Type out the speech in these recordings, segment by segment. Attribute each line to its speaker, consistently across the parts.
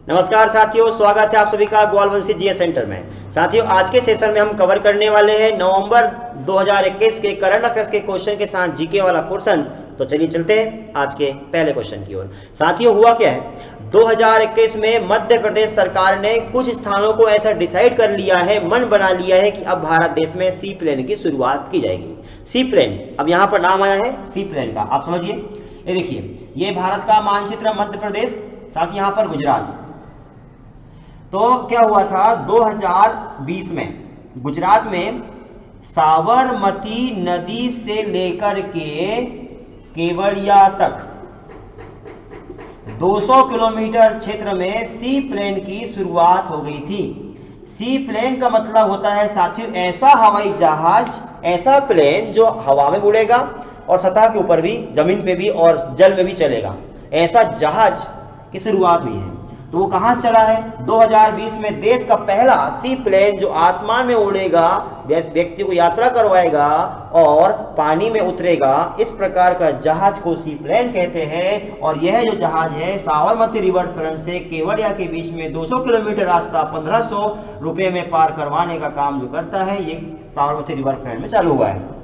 Speaker 1: नमस्कार साथियों, स्वागत है आप सभी का ग्वालवंशी जीएस सेंटर में। साथियों, आज के सेशन में हम कवर करने वाले हैं नवंबर 2021 के करंट अफेयर्स के क्वेश्चन के साथ जीके वाला पोर्शन। तो चलिए चलते हैं आज के पहले क्वेश्चन की ओर। साथियों, हुआ क्या है, 2021 में मध्य प्रदेश सरकार ने कुछ स्थानों को ऐसा डिसाइड कर लिया है, मन बना लिया है कि अब भारत देश में सी प्लेन की शुरुआत की जाएगी। सी प्लेन, अब यहाँ पर नाम आया है सी प्लेन का, आप समझिए। ये देखिए, ये भारत का मानचित्र मध्य प्रदेश, साथ ही यहाँ पर गुजरात। तो क्या हुआ था, 2020 में गुजरात में साबरमती नदी से लेकर के केवड़िया तक 200 किलोमीटर क्षेत्र में सी प्लेन की शुरुआत हो गई थी। सी प्लेन का मतलब होता है साथियों, ऐसा हवाई जहाज, ऐसा प्लेन जो हवा में उड़ेगा और सतह के ऊपर भी, जमीन पे भी और जल में भी चलेगा। ऐसा जहाज की शुरुआत हुई है। तो वो कहां से चला है, 2020 में देश का पहला सी प्लेन जो आसमान में उड़ेगा, व्यक्ति को यात्रा करवाएगा और पानी में उतरेगा। इस प्रकार का जहाज को सी प्लेन कहते हैं। और यह जो जहाज है, साबरमती रिवर फ्रंट से केवड़िया के बीच में 200 किलोमीटर रास्ता 1500 रुपए में पार करवाने का काम जो करता है, ये साबरमती रिवर फ्रंट में चालू हुआ है।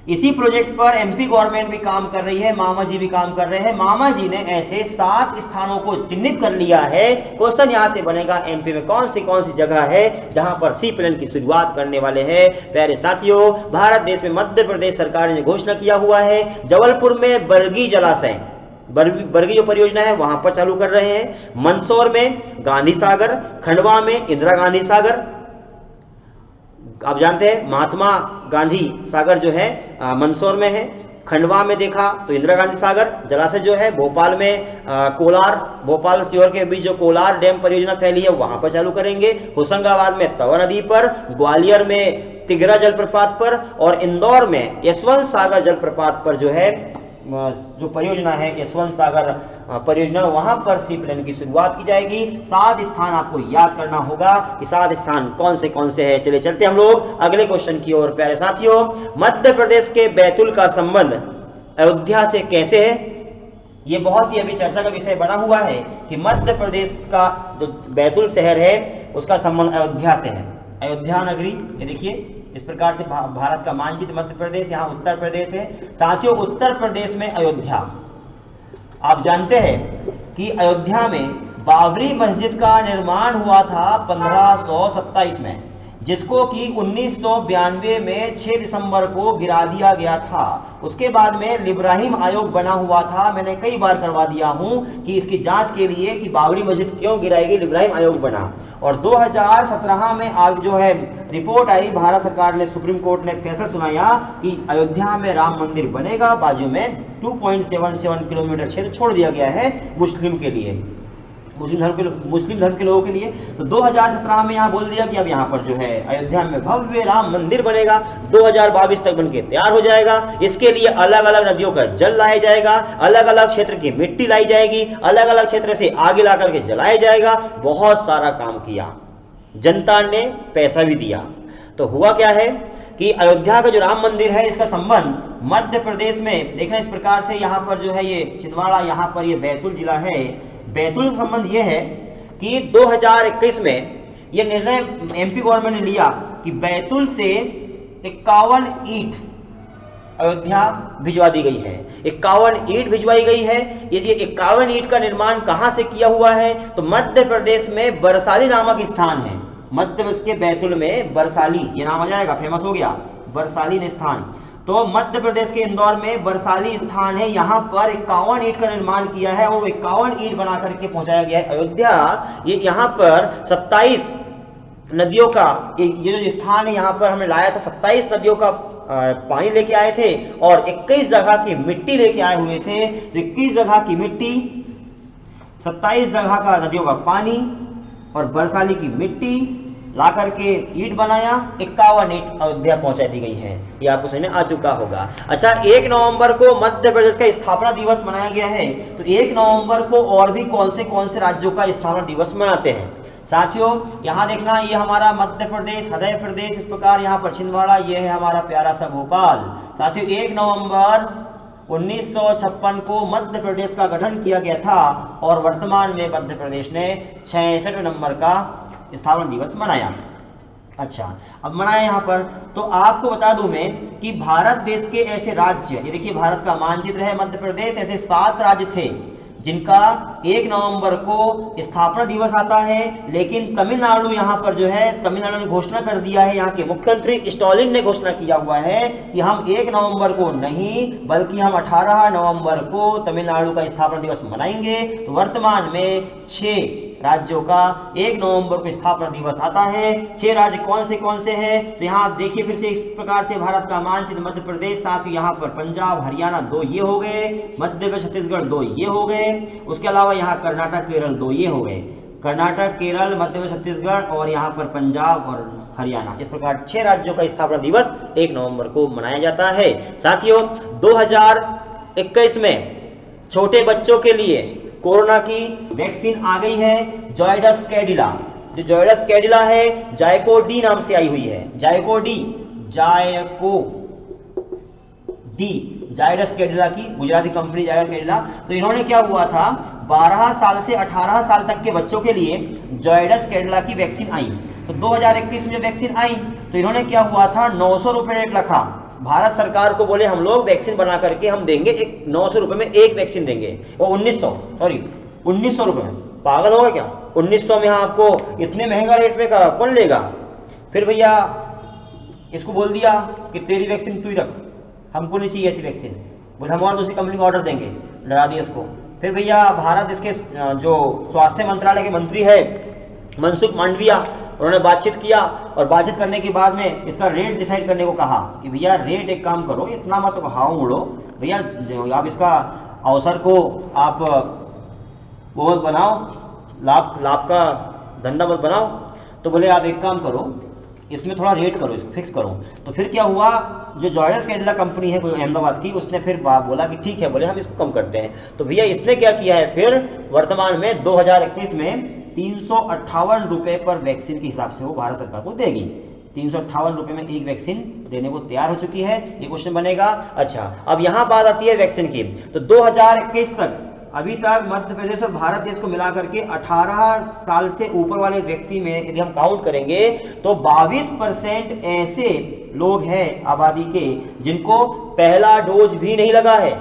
Speaker 1: इसी प्रोजेक्ट पर एमपी गवर्नमेंट भी काम कर रही है, मामा जी भी काम कर रहे हैं। मामा जी ने ऐसे 7 स्थानों को चिन्हित कर लिया है। क्वेश्चन यहां से बनेगा, एमपी में कौन सी जगह है जहां पर सी प्लेन की शुरुआत करने वाले हैं। प्यारे साथियों, भारत देश में मध्य प्रदेश सरकार ने घोषणा किया हुआ है, जबलपुर में बरगी जलाशय, बरगी जो परियोजना है वहां पर चालू कर रहे हैं। मंदसौर में गांधी सागर, खंडवा में इंदिरा गांधी सागर। आप जानते हैं महात्मा गांधी सागर जो है मंदसौर में है। खंडवा में देखा तो इंदिरा गांधी सागर जलाशय जो है, भोपाल में कोलार, भोपाल सीहोर के बीच जो कोलार डैम परियोजना फैली है वहां पर चालू करेंगे। होशंगाबाद में तवा नदी पर, ग्वालियर में तिगरा जलप्रपात पर और इंदौर में यशवंत सागर जलप्रपात पर जो है, जो परियोजना है यशवंत सागर परियोजना, वहां पर सी प्लेन की शुरुआत की जाएगी। 7 स्थान आपको याद करना होगा कि 7 स्थान कौन से हैं। चलिए चलते हम लोग अगले क्वेश्चन की ओर। प्यारे साथियों, मध्य प्रदेश के बैतूल का संबंध अयोध्या से कैसे है, ये बहुत ही अभी चर्चा का विषय बना हुआ है कि मध्य प्रदेश का जो बैतूल शहर है उसका संबंध अयोध्या से है। अयोध्या नगरी, ये देखिए इस प्रकार से भारत का मानचित्र मध्य प्रदेश, यहाँ उत्तर प्रदेश है। साथियों, उत्तर प्रदेश में अयोध्या, आप जानते हैं कि अयोध्या में बाबरी मस्जिद का निर्माण हुआ था 1527 में, जिसको कि 1992 में 6 दिसंबर को गिरा दिया गया था। उसके बाद में लिब्राहिम आयोग बना हुआ था। मैंने कई बार करवा दिया हूं कि इसकी जांच के लिए कि बाबरी मस्जिद क्यों गिराई गई, लिब्राहिम आयोग बना। और 2017 में आज जो है रिपोर्ट आई, भारत सरकार ने, सुप्रीम कोर्ट ने फैसला सुनाया कि अयोध्या में राम मंदिर बनेगा। बाजू में 2.77 किलोमीटर क्षेत्र छोड़ दिया गया है मुस्लिम के लिए, मुस्लिम धर्म के लोगों के लिए। तो 2017 में यहाँ बोल दिया कि अब यहाँ पर जो है अयोध्या में भव्य राम मंदिर बनेगा, 2022 तक बनके तैयार हो जाएगा। इसके लिए अलग अलग नदियों का जल लाया जाएगा, अलग अलग क्षेत्र की मिट्टी लाई जाएगी, अलग अलग क्षेत्र से आगे ला करके जलाया जाएगा। बहुत सारा काम किया, जनता ने पैसा भी दिया। तो हुआ क्या है कि अयोध्या का जो राम मंदिर है, इसका संबंध मध्य प्रदेश में देखना इस प्रकार से, यहाँ पर जो है ये छिंदवाड़ा, यहाँ पर ये बैतूल जिला है। बैतूल का संबंध यह है कि 2021 में यह निर्णय एमपी गवर्नमेंट ने लिया कि बैतूल से 51 ईंट अयोध्या भिजवा दी गई है। 51 ईंट भिजवाई गई है। ये 51 ईंट का निर्माण कहां से किया हुआ है, तो मध्य प्रदेश में बरसाली नामक स्थान है। मध्य प्रदेश के बैतूल में बरसाली, ये नाम आ जाएगा, फेमस हो गया बरसाली ने स्थान। तो मध्य प्रदेश के इंदौर में बरसाली स्थान है, यहाँ पर 51 ईंट का निर्माण किया है और 51 ईंट बना करके पहुंचाया गया है अयोध्या। ये यहाँ पर 27 नदियों का ये जो स्थान है, यहाँ पर हमने लाया था 27 नदियों का पानी लेके आए थे और 21 जगह की मिट्टी लेके आए हुए थे। तो 21 जगह की मिट्टी, 27 जगह का नदियों का पानी और बरसाली की मिट्टी ला करके ईंट बनाया। 51 ईंट अयोध्या पहुंचा दी गई है। ये आपको समझ में आ चुका होगा। अच्छा, 1 नवंबर को मध्य प्रदेश का स्थापना दिवस मनाया गया है। तो 1 नवंबर को और भी कौन से राज्यों का स्थापना दिवस मनाते हैं। साथियों, यहाँ देखना, ये हमारा मध्य प्रदेश, हृदय प्रदेश, इस प्रकार यहाँ पर छिंदवाड़ा, ये है हमारा प्यारा सा भोपाल। साथियों, 1 नवंबर 1956 को मध्य प्रदेश का गठन किया गया था और वर्तमान में मध्य प्रदेश ने 66वें नंबर का स्थापना दिवस मनाया। अच्छा, अब मनाया यहाँ पर, तो आपको बता दूं मैं कि भारत देश के ऐसे राज्य, ये देखिए भारत का मानचित्र है, मध्य प्रदेश, ऐसे 7 राज्य थे जिनका 1 नवंबर को स्थापना दिवस आता है, लेकिन तमिलनाडु यहाँ पर जो है, तमिलनाडु ने घोषणा कर दिया है, यहाँ के मुख्यमंत्री स्टालिन ने घोषणा किया हुआ है कि हम 1 नवंबर को नहीं बल्कि हम 18 नवंबर को तमिलनाडु का स्थापना दिवस मनाएंगे। तो वर्तमान में 6 राज्यों का 1 नवंबर को स्थापना दिवस आता है। 6 राज्य कौन से हैं? तो यहाँ आप देखिए फिर से इस प्रकार से भारत का मानचित्र, मध्य प्रदेश, साथ ही यहाँ पर पंजाब हरियाणा 2 ये हो गए, मध्य प्रदेश छत्तीसगढ़ 2 ये हो गए, उसके अलावा यहाँ कर्नाटक केरल 2 ये हो गए, कर्नाटक केरल मध्य प्रदेश छत्तीसगढ़ और यहाँ पर पंजाब और हरियाणा, इस प्रकार 6 राज्यों का स्थापना दिवस 1 नवंबर को मनाया जाता है। साथियों 2021 में छोटे बच्चों के लिए कोरोना की वैक्सीन आ गई है, जायडस कैडिला। जो जायडस कैडिला है जायको डी नाम से आई हुई है, जायको डी जायडस कैडिला की गुजराती कंपनी जायडस कैडिला। तो इन्होंने क्या हुआ था, 12 साल से 18 साल तक के बच्चों के लिए जायडस कैडिला की वैक्सीन आई। तो 2021 में जो वैक्सीन आई तो इन्होंने क्या हुआ था, 900 रुपए रेट रखा। भारत सरकार को बोले हम लोग वैक्सीन बना करके हम देंगे, 900 रुपए में एक वैक्सीन देंगे, और 1900 रुपए में, पागल होगा क्या? 1900 में आपको इतने महंगा रेट में कौन लेगा? फिर भैया इसको बोल दिया कि तेरी वैक्सीन तू ही रख, हमको नहीं चाहिए ऐसी वैक्सीन, बोले हम और दूसरी कंपनी को ऑर्डर देंगे, डरा दिया इसको। फिर भैया भारत इसके जो स्वास्थ्य मंत्रालय के मंत्री है मनसुख मांडविया, उन्होंने बातचीत किया और बातचीत करने के बाद में इसका रेट डिसाइड करने को कहा कि भैया रेट एक काम करो, इतना मत हाव उड़ो भैया, आप इसका अवसर को आप वो बनाओ, लाभ का धंधा मत बनाओ। तो बोले आप एक काम करो, इसमें थोड़ा रेट करो, इसको फिक्स करो। तो फिर क्या हुआ, जो जायडस कैडिला कंपनी है कोई अहमदाबाद की, उसने फिर बोला कि ठीक है, बोले हम इसको कम करते हैं। तो भैया इसने क्या किया है, फिर वर्तमान में 2021 में 358 रुपए पर वैक्सीन के हिसाब से वो भारत सरकार को देगी। 358 रुपए में एक वैक्सीन देने को तैयार हो चुकी है, ये क्वेश्चन बनेगा। अच्छा, अब यहां बात आती है वैक्सीन की। तो 2021 तक अभी तक मध्य प्रदेश और भारत देश को मिलाकर के 18 साल से ऊपर वाले व्यक्ति में यदि हम काउंट करेंगे तो 22% ऐसे लोग हैं आबादी के जिनको पहला डोज भी नहीं लगा है,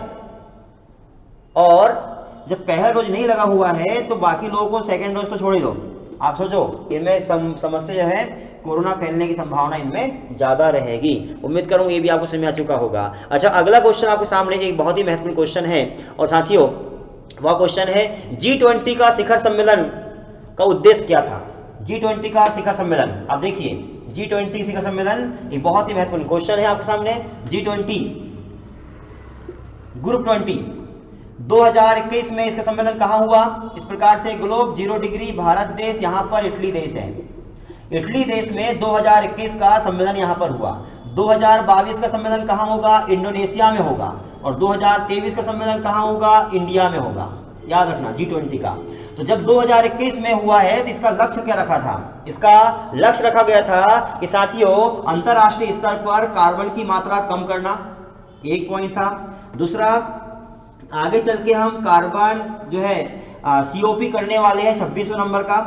Speaker 1: और जब पहला डोज नहीं लगा हुआ है तो बाकी लोगों को सेकेंड डोज तो छोड़ ही दो। आप सोचो इनमें समस्या जो है, कोरोना फैलने की संभावना इनमें ज्यादा रहेगी। उम्मीद करूंगा ये भी आपको समझ में आ चुका होगा। अच्छा, अगला क्वेश्चन आपके सामने एक बहुत ही महत्वपूर्ण क्वेश्चन है, और साथियों वह क्वेश्चन है G20 का शिखर सम्मेलन का उद्देश्य क्या था? G20 का शिखर सम्मेलन, आप देखिए G20 शिखर सम्मेलन एक बहुत ही महत्वपूर्ण क्वेश्चन है आपके सामने। G20 ग्रुप 20 2021 में इसका सम्मेलन कहां हुआ? इस प्रकार से ग्लोब 0 डिग्री भारत देश, यहां पर इटली देश है। इटली देश में 2021 का सम्मेलन यहां पर हुआ। 2022 का सम्मेलन कहां होगा? इंडोनेशिया में होगा। और 2023 का सम्मेलन कहां होगा? इंडिया में होगा। याद रखना G20 का। तो जब 2021 में हुआ है तो इसका लक्ष्य क्या रखा था? इसका लक्ष्य रखा गया था कि साथियों अंतरराष्ट्रीय स्तर पर कार्बन की मात्रा कम करना, एक पॉइंट था। दूसरा, आगे चल के हम कार्बन जो है COP करने वाले हैं 26वें नंबर का।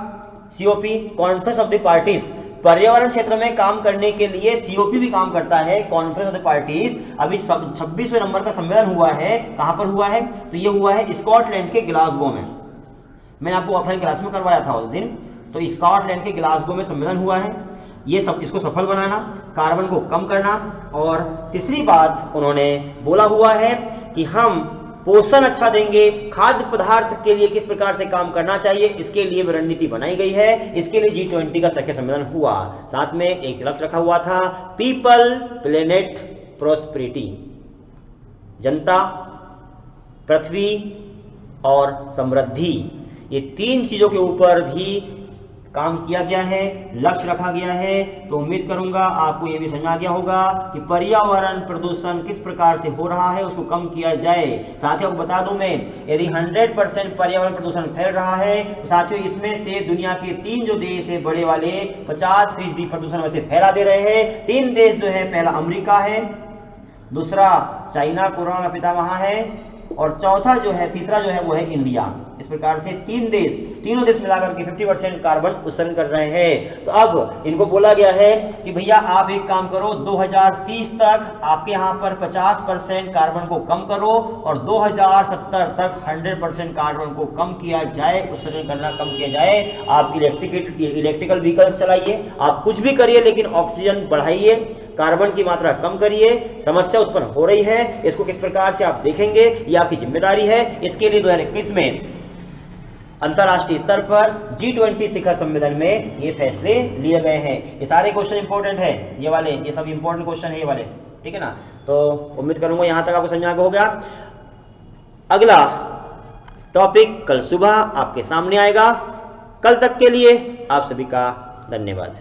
Speaker 1: COP conference of the parties, पर्यावरण क्षेत्र में काम करने के लिए COP भी काम करता है, कॉन्फ्रेंस ऑफ द पार्टीज। अभी 26वें नंबर का सम्मेलन हुआ है, कहां पर हुआ है? तो ये हुआ है स्कॉटलैंड के ग्लासगो में। मैंने आपको ऑफलाइन क्लास में करवाया था उस दिन। तो स्कॉटलैंड के ग्लासगो में सम्मेलन हुआ है। ये सब इसको सफल बनाना, कार्बन को कम करना। और तीसरी बात उन्होंने बोला हुआ है कि हम पोषण अच्छा देंगे, खाद्य पदार्थ के लिए किस प्रकार से काम करना चाहिए, इसके लिए भी रणनीति बनाई गई है। इसके लिए G20 का शिखर सम्मेलन हुआ। साथ में एक लक्ष्य रखा हुआ था, पीपल प्लेनेट प्रोस्पेरिटी, जनता, पृथ्वी और समृद्धि, ये 3 चीजों के ऊपर भी काम किया गया है, लक्ष्य रखा गया है। तो उम्मीद करूंगा आपको यह भी समझ आ गया होगा कि पर्यावरण प्रदूषण किस प्रकार से हो रहा है, उसको कम किया जाए। साथियों आपको बता दूं मैं, यदि 100% पर्यावरण प्रदूषण फैल रहा है तो साथियों इसमें से दुनिया के 3 जो देश है बड़े वाले 50% प्रदूषण वैसे फैला दे रहे हैं। 3 देश जो है, पहला अमेरिका है, दूसरा चाइना कोरोना का पितामह है, और चौथा जो है, तीसरा जो है वो है इंडिया। इस प्रकार से तीनों देश मिलाकर के 50% कार्बन उत्सर्जन कर रहे हैं। तो अब इनको बोला गया है कि भैया आप एक काम करो, 2030 तक आपके यहाँ पर 50% कार्बन को कम करो और 2070 तक 100% कार्बन को कम किया जाए, उत्सर्जन करना कम किया जाए। आप इलेक्ट्रिकल व्हीकल्स चलाइए, आप कुछ भी करिए, लेकिन ऑक्सीजन बढ़ाइए, कार्बन की मात्रा कम करिए। समस्या उत्पन्न हो रही है, इसको किस प्रकार से आप देखेंगे, ये आपकी जिम्मेदारी है। इसके लिए 2021 में अंतरराष्ट्रीय स्तर पर G20 शिखर सम्मेलन में ये फैसले लिए गए हैं। ये सारे क्वेश्चन इंपॉर्टेंट है, ये सब इंपॉर्टेंट क्वेश्चन है ये वाले, ठीक है ना। तो उम्मीद करूंगा यहां तक आपको समझ में हो गया। अगला टॉपिक कल सुबह आपके सामने आएगा। कल तक के लिए आप सभी का धन्यवाद।